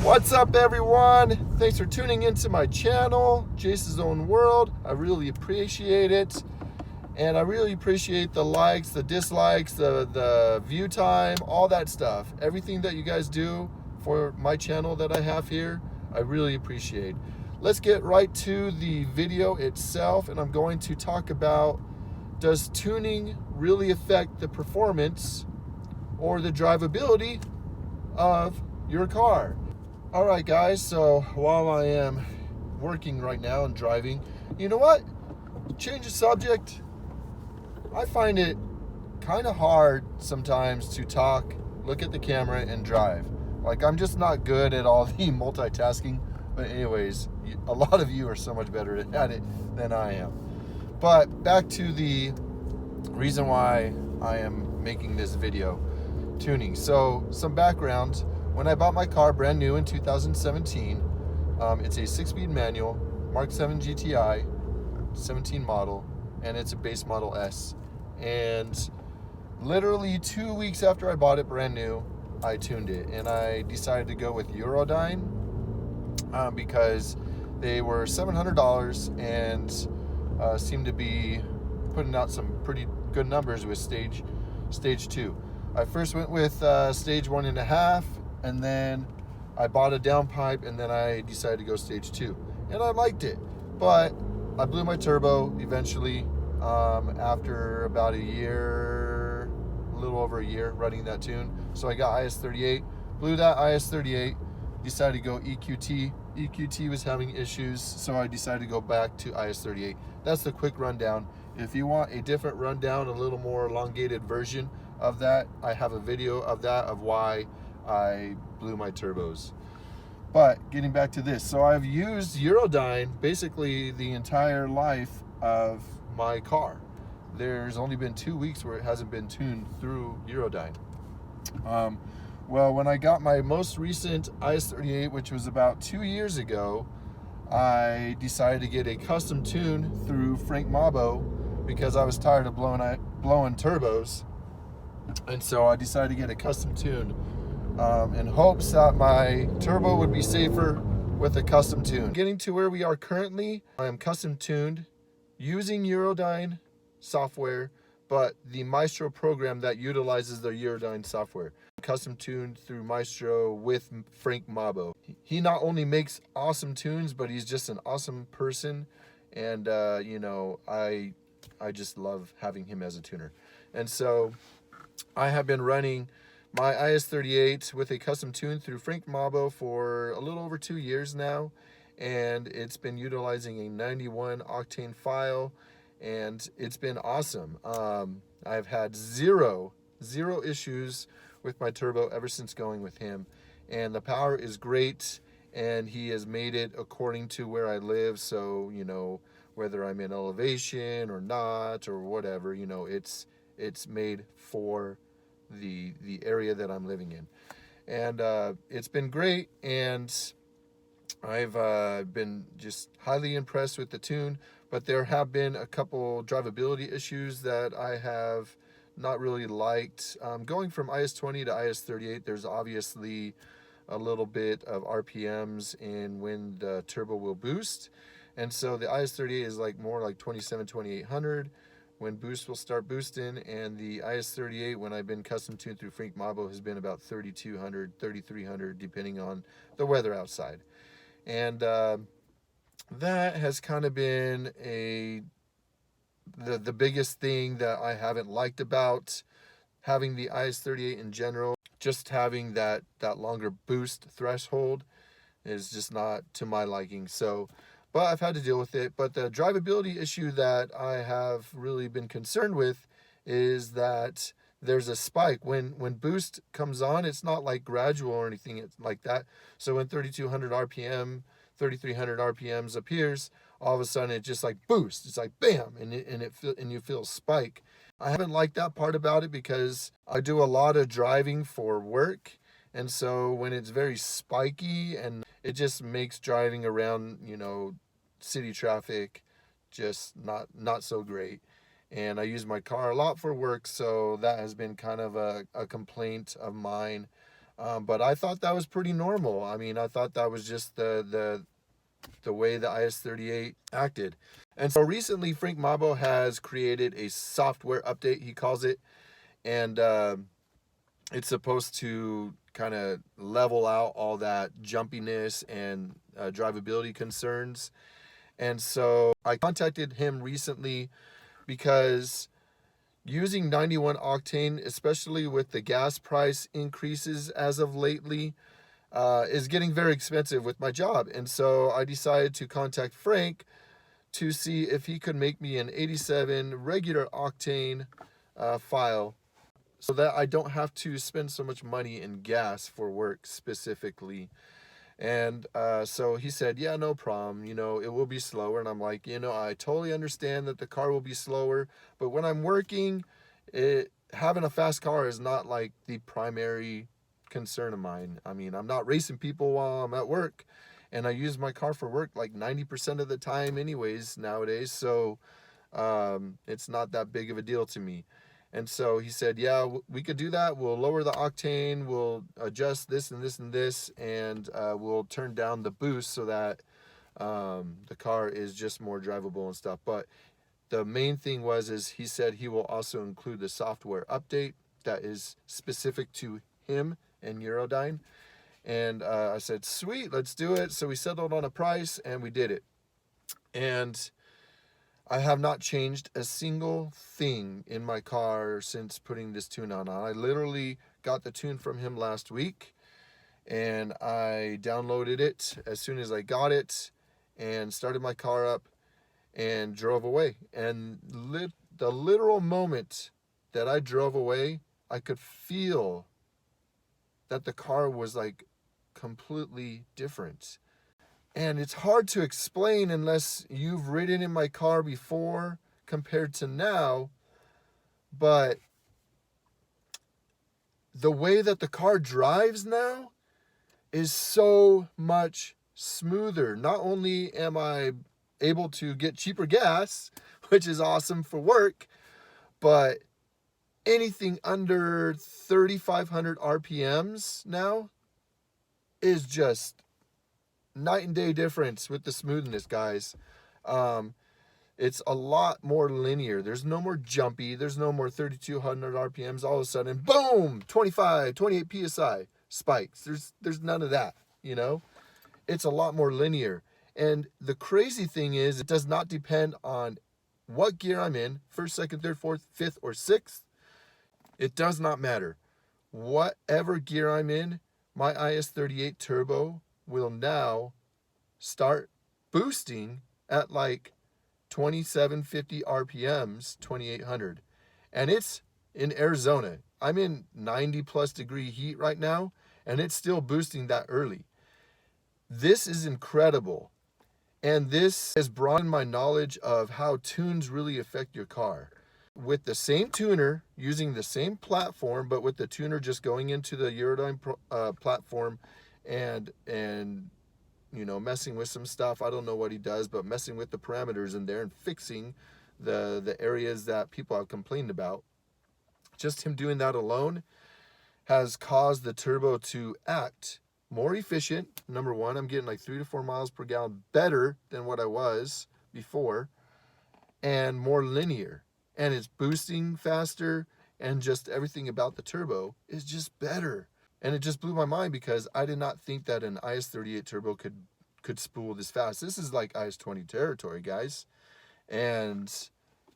What's up, everyone? Thanks for tuning into my channel, Jace's Own World. I really appreciate it. And I really appreciate the likes, the dislikes, the view time, all that stuff. Everything that you guys do for my channel that I have here, I really appreciate. Let's get right to the video itself, and I'm going to talk about, does tuning really affect the performance or the drivability of your car? All right, guys, so while I am working right now and driving, you know what? Change the subject. I find it kind of hard sometimes to talk, look at the camera, and drive. Like, I'm just not good at all the multitasking. But anyways, a lot of you are so much better at it than I am. But back to the reason why I am making this video, tuning. So some background. When I bought my car brand new in 2017, it's a 6-speed manual, Mark 7 GTI, 17 model, and it's a base model S. And literally 2 weeks after I bought it brand new, I tuned it, and I decided to go with Eurodyne because they were $700 and seemed to be putting out some pretty good numbers with stage 2. I first went with stage 1.5, and then I bought a downpipe, and then I decided to go stage 2, and I liked it, but I blew my turbo eventually after about a year, a little over a year running that tune. So I got IS38, blew that IS38, decided to go EQT. EQT was having issues, so I decided to go back to IS38. That's the quick rundown. If you want a different rundown, a little more elongated version of that, I have a video of that, of why I blew my turbos. But getting back to this, so I've used Eurodyne basically the entire life of my car. There's only been 2 weeks where it hasn't been tuned through Eurodyne. Well, when I got my most recent IS38, which was about 2 years ago, I decided to get a custom tune through Frank Mabo because I was tired of blowing turbos. And so I decided to get a custom tune in hopes that my turbo would be safer with a custom tune. Getting to where we are currently, I am custom tuned using Eurodyne software, but the Maestro program that utilizes the Eurodyne software. Custom tuned through Maestro with Frank Mabo. He not only makes awesome tunes, but he's just an awesome person, and you know, I just love having him as a tuner. And so I have been running my IS38 with a custom tune through Frank Mabo for a little over 2 years now, and it's been utilizing a 91 octane file, and it's been awesome. I've had zero issues with my turbo ever since going with him, and the power is great, and he has made it according to where I live. So, you know, whether I'm in elevation or not or whatever, you know, it's made for the area that I'm living in. And it's been great, and I've been just highly impressed with the tune, but there have been a couple drivability issues that I have not really liked. Going from IS20 to IS38, there's obviously a little bit of RPMs in when the turbo will boost, and so the IS38 is like more like 2800 when boost will start boosting, and the IS38, when I've been custom tuned through Frank Mabo, has been about 3200, 3300, depending on the weather outside. And that has kind of been the biggest thing that I haven't liked about having the IS38 in general. Just having that longer boost threshold is just not to my liking. So, but I've had to deal with it. But the drivability issue that I have really been concerned with is that there's a spike when boost comes on. It's not like gradual or anything like that. So when 3200 RPM, 3300 RPMs appears, all of a sudden it just like boosts. It's like bam, and you feel a spike. I haven't liked that part about it because I do a lot of driving for work, and so when it's very spiky, and it just makes driving around, you know, city traffic just not so great. And I use my car a lot for work, so that has been kind of a complaint of mine. But I thought that was pretty normal. I mean, I thought that was just the way the IS-38 acted. And so recently, Frank Mabo has created a software update, he calls it, and it's supposed to kind of level out all that jumpiness and drivability concerns. And so I contacted him recently because using 91 octane, especially with the gas price increases as of lately, is getting very expensive with my job. And so I decided to contact Frank to see if he could make me an 87 regular octane file so that I don't have to spend so much money in gas for work specifically. And so he said, yeah, no problem. You know, it will be slower. And I'm like, you know, I totally understand that the car will be slower. But when I'm working, having a fast car is not like the primary concern of mine. I mean, I'm not racing people while I'm at work. And I use my car for work like 90% of the time anyways nowadays. So it's not that big of a deal to me. And so he said, yeah, we could do that. We'll lower the octane. We'll adjust this and this and this. And we'll turn down the boost so that the car is just more drivable and stuff. But the main thing is he said he will also include the software update that is specific to him and Eurodyne. And I said, sweet, let's do it. So we settled on a price and we did it. And I have not changed a single thing in my car since putting this tune on. I literally got the tune from him last week and I downloaded it as soon as I got it and started my car up and drove away. And the literal moment that I drove away, I could feel that the car was like completely different. And it's hard to explain unless you've ridden in my car before compared to now. But the way that the car drives now is so much smoother. Not only am I able to get cheaper gas, which is awesome for work, but anything under 3,500 RPMs now is just night and day difference with the smoothness, guys. It's a lot more linear. There's no more jumpy. There's no more 3,200 RPMs. All of a sudden, boom, 25, 28 PSI spikes. There's none of that, you know? It's a lot more linear. And the crazy thing is, it does not depend on what gear I'm in, first, second, third, fourth, fifth, or sixth. It does not matter. Whatever gear I'm in, my IS-38 Turbo will now start boosting at like 2750 RPMs, 2800. And it's in Arizona. I'm in 90 plus degree heat right now, and it's still boosting that early. This is incredible. And this has broadened my knowledge of how tunes really affect your car. With the same tuner, using the same platform, but with the tuner just going into the Eurodyne platform and you know, messing with some stuff. I don't know what he does, but messing with the parameters in there and fixing the areas that people have complained about. Just him doing that alone has caused the turbo to act more efficient. Number one, I'm getting like 3 to 4 miles per gallon better than what I was before, and more linear. And it's boosting faster, and just everything about the turbo is just better. And it just blew my mind because I did not think that an IS-38 turbo could spool this fast. This is like IS-20 territory, guys. And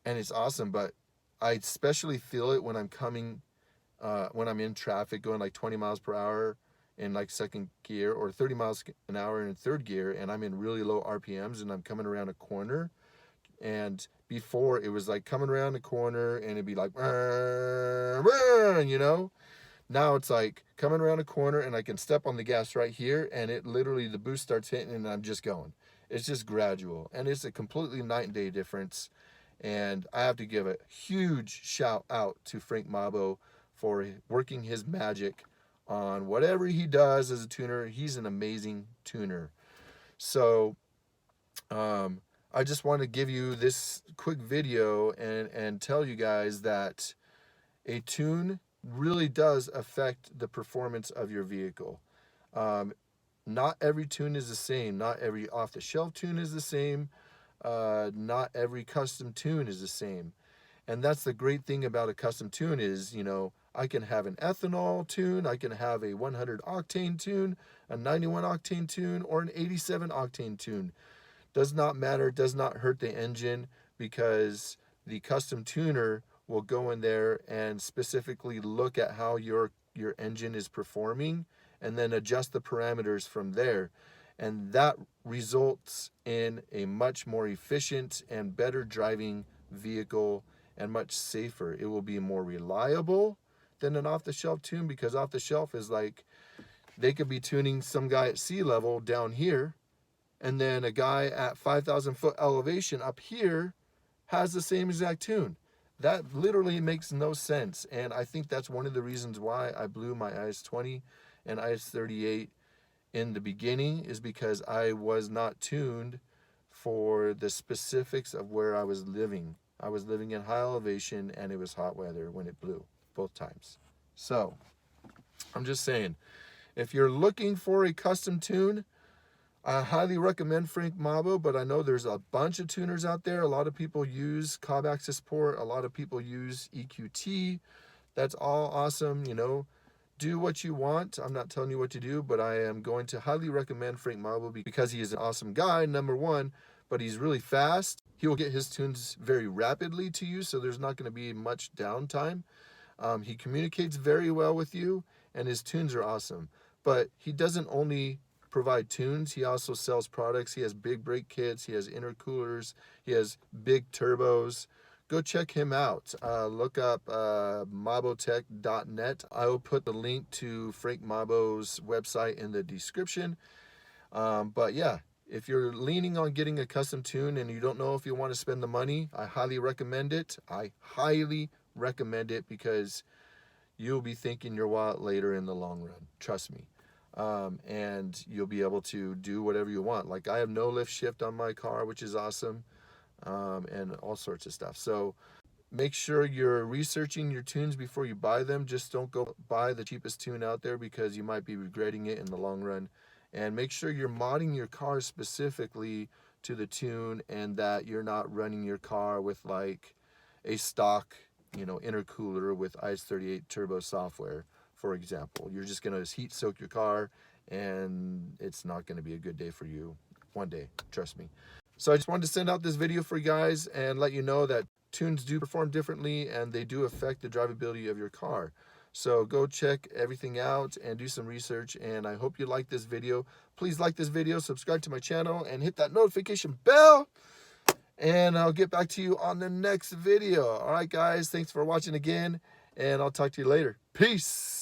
it's awesome, but I especially feel it when I'm when I'm in traffic going like 20 miles per hour in like second gear, or 30 miles an hour in third gear, and I'm in really low RPMs and I'm coming around a corner. And before, it was like coming around the corner and it'd be like, you know? Now it's like coming around a corner and I can step on the gas right here, and it literally, the boost starts hitting and I'm just going. It's just gradual, and it's a completely night and day difference. And I have to give a huge shout out to Frank Mabo for working his magic on whatever he does as a tuner. He's an amazing tuner. So I just want to give you this quick video and tell you guys that a tune really does affect the performance of your vehicle. Not every tune is the same. Not every off-the-shelf tune is the same. Not every custom tune is the same. And that's the great thing about a custom tune is, you know, I can have an ethanol tune, I can have a 100 octane tune, a 91 octane tune, or an 87 octane tune. Does not matter, does not hurt the engine, because the custom tuner will go in there and specifically look at how your engine is performing and then adjust the parameters from there. And that results in a much more efficient and better driving vehicle and much safer. It will be more reliable than an off-the-shelf tune, because off-the-shelf is like, they could be tuning some guy at sea level down here, and then a guy at 5,000 foot elevation up here has the same exact tune. That literally makes no sense. And I think that's one of the reasons why I blew my IS-20 and IS-38 in the beginning, is because I was not tuned for the specifics of where I was living. I was living in high elevation and it was hot weather when it blew both times. So I'm just saying, if you're looking for a custom tune, I highly recommend Frank Mabo, but I know there's a bunch of tuners out there. A lot of people use Cobb Access Port. A lot of people use EQT. That's all awesome, you know. Do what you want. I'm not telling you what to do, but I am going to highly recommend Frank Mabo because he is an awesome guy, number one, but he's really fast. He will get his tunes very rapidly to you, so there's not going to be much downtime. He communicates very well with you, and his tunes are awesome. But he doesn't only provide tunes, he also sells products. He has big brake kits, he has intercoolers, he has big turbos. Go check him out. Look up mabotech.net. I will put the link to Frank Mabo's website in the description. But yeah, if you're leaning on getting a custom tune and you don't know if you want to spend the money, I highly recommend it. I highly recommend it because you'll be thanking your wallet later in the long run. Trust me. And you'll be able to do whatever you want. Like, I have no lift shift on my car, which is awesome. And all sorts of stuff. So make sure you're researching your tunes before you buy them. Just don't go buy the cheapest tune out there, because you might be regretting it in the long run. And make sure you're modding your car specifically to the tune, and that you're not running your car with like a stock, you know, intercooler with IS-38 turbo software, for example. You're just going to heat soak your car, and it's not going to be a good day for you one day, trust me. So I just wanted to send out this video for you guys and let you know that tunes do perform differently and they do affect the drivability of your car. So go check everything out and do some research, and I hope you like this video. Please like this video, subscribe to my channel, and hit that notification bell, and I'll get back to you on the next video. All right, guys, thanks for watching again, and I'll talk to you later. Peace.